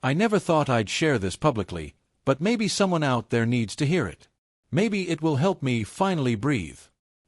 I never thought I'd share this publicly, but maybe someone out there needs to hear it. Maybe it will help me finally breathe.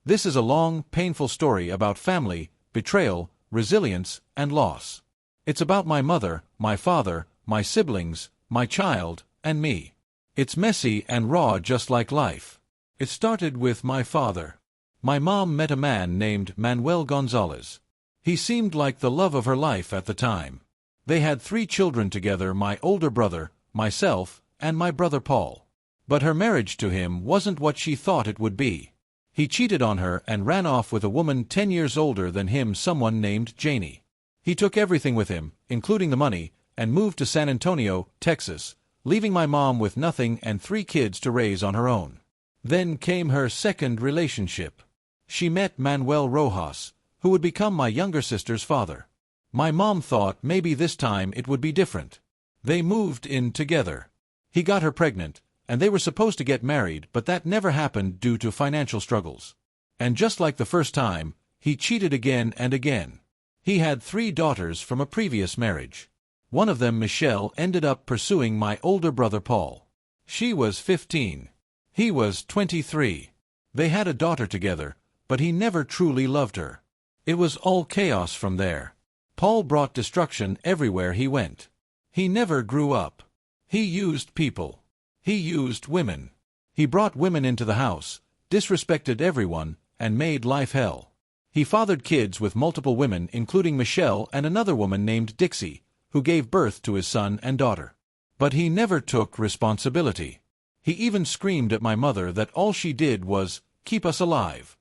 This is a long, painful story about family, betrayal, resilience, and loss. It's about my mother, my father, my siblings, my child, and me. It's messy and raw just like life. It started with my father. My mom met a man named Manuel Gonzalez. He seemed like the love of her life at the time. They had 3 children together, my older brother, myself, and my brother Paul. But her marriage to him wasn't what she thought it would be. He cheated on her and ran off with a woman 10 years older than him, someone named Janie. He took everything with him, including the money, and moved to San Antonio, Texas, leaving my mom with nothing and 3 kids to raise on her own. Then came her second relationship. She met Manuel Rojas, who would become my younger sister's father. My mom thought maybe this time it would be different. They moved in together. He got her pregnant, and they were supposed to get married, but that never happened due to financial struggles. And just like the first time, he cheated again and again. He had 3 daughters from a previous marriage. One of them, Michelle, ended up pursuing my older brother Paul. She was 15. He was 23. They had a daughter together, but he never truly loved her. It was all chaos from there. Paul brought destruction everywhere he went. He never grew up. He used people. He used women. He brought women into the house, disrespected everyone, and made life hell. He fathered kids with multiple women, including Michelle and another woman named Dixie, who gave birth to his son and daughter. But he never took responsibility. He even screamed at my mother that all she did was keep us alive.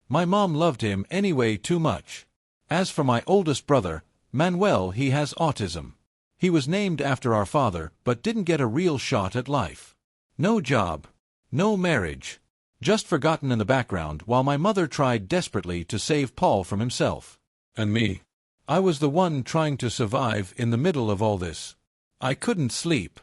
My mom loved him anyway too much. As for my oldest brother, Manuel, he has autism. He was named after our father, but didn't get a real shot at life. No job. No marriage. Just forgotten in the background while my mother tried desperately to save Paul from himself. And me. I was the one trying to survive in the middle of all this. I couldn't sleep.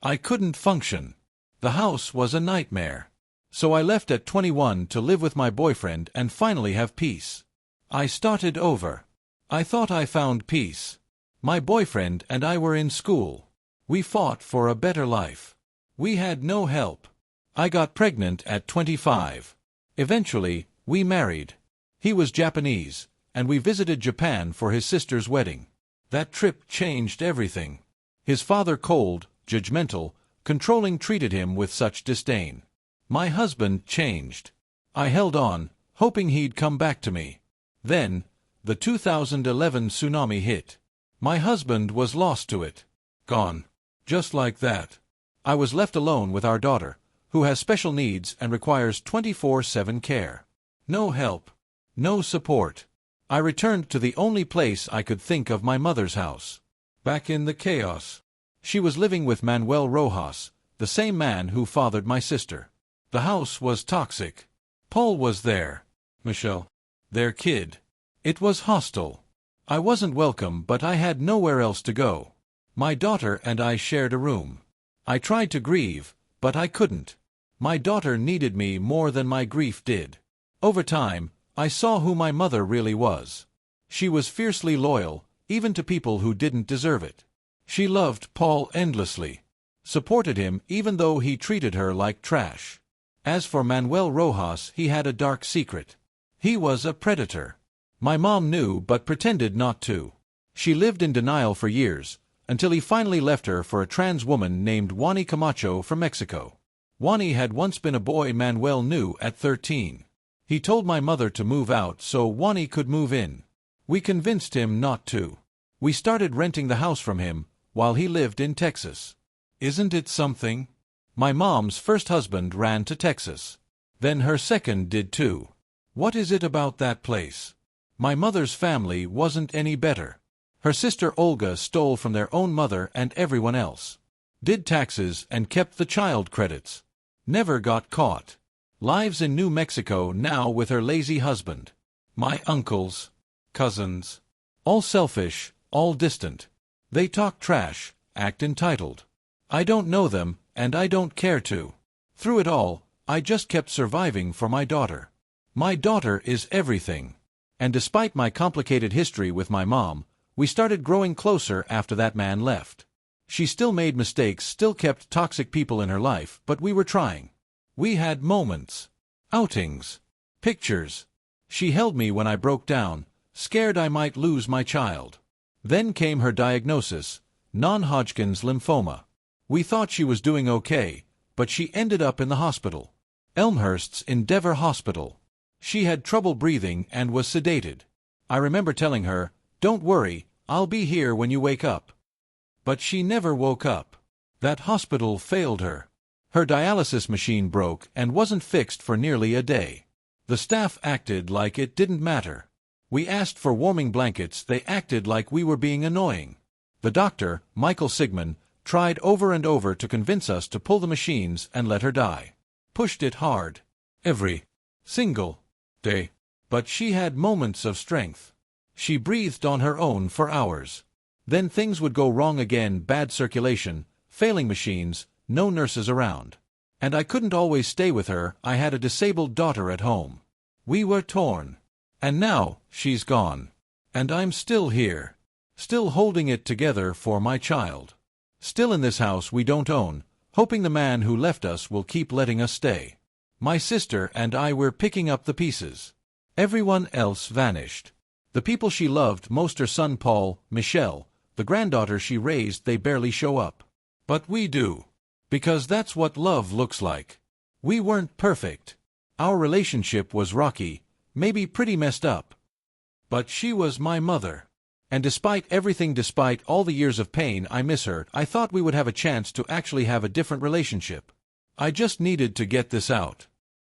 I couldn't function. The house was a nightmare. So I left at 21 to live with my boyfriend and finally have peace. I started over. I thought I found peace. My boyfriend and I were in school. We fought for a better life. We had no help. I got pregnant at 25. Eventually, we married. He was Japanese, and we visited Japan for his sister's wedding. That trip changed everything. His father, cold, judgmental, controlling, treated him with such disdain. My husband changed. I held on, hoping he'd come back to me. Then, the 2011 tsunami hit. My husband was lost to it. Gone. Just like that. I was left alone with our daughter, who has special needs and requires 24/7 care. No help. No support. I returned to the only place I could think of, my mother's house. Back in the chaos. She was living with Manuel Rojas, the same man who fathered my sister. The house was toxic. Paul was there. Michelle. Their kid. It was hostile. I wasn't welcome, but I had nowhere else to go. My daughter and I shared a room. I tried to grieve, but I couldn't. My daughter needed me more than my grief did. Over time, I saw who my mother really was. She was fiercely loyal, even to people who didn't deserve it. She loved Paul endlessly. Supported him even though he treated her like trash. As for Manuel Rojas, he had a dark secret. He was a predator. My mom knew but pretended not to. She lived in denial for years, until he finally left her for a trans woman named Juani Camacho from Mexico. Juani had once been a boy Manuel knew at 13. He told my mother to move out so Juani could move in. We convinced him not to. We started renting the house from him, while he lived in Texas. Isn't it something? My mom's first husband ran to Texas. Then her second did too. What is it about that place? My mother's family wasn't any better. Her sister Olga stole from their own mother and everyone else. Did taxes and kept the child credits. Never got caught. Lives in New Mexico now with her lazy husband. My uncles, cousins. All selfish, all distant. They talk trash, act entitled. I don't know them, and I don't care to. Through it all, I just kept surviving for my daughter. My daughter is everything. And despite my complicated history with my mom, we started growing closer after that man left. She still made mistakes, still kept toxic people in her life, but we were trying. We had moments, outings, pictures. She held me when I broke down, scared I might lose my child. Then came her diagnosis, non-Hodgkin's lymphoma. We thought she was doing okay, but she ended up in the hospital. Elmhurst's Endeavor Hospital. She had trouble breathing and was sedated. I remember telling her, "Don't worry, I'll be here when you wake up." But she never woke up. That hospital failed her. Her dialysis machine broke and wasn't fixed for nearly a day. The staff acted like it didn't matter. We asked for warming blankets, they acted like we were being annoying. The doctor, Michael Sigmund, tried over and over to convince us to pull the machines and let her die. Pushed it hard. Every single day. But she had moments of strength. She breathed on her own for hours. Then things would go wrong again, bad circulation, failing machines, no nurses around. And I couldn't always stay with her, I had a disabled daughter at home. We were torn. And now, she's gone. And I'm still here. Still holding it together for my child. Still in this house we don't own, hoping the man who left us will keep letting us stay. My sister and I were picking up the pieces. Everyone else vanished. The people she loved most, her son Paul, Michelle, the granddaughter she raised, they barely show up. But we do. Because that's what love looks like. We weren't perfect. Our relationship was rocky, maybe pretty messed up. But she was my mother. And despite everything, despite all the years of pain, I miss her. I thought we would have a chance to actually have a different relationship. I just needed to get this out.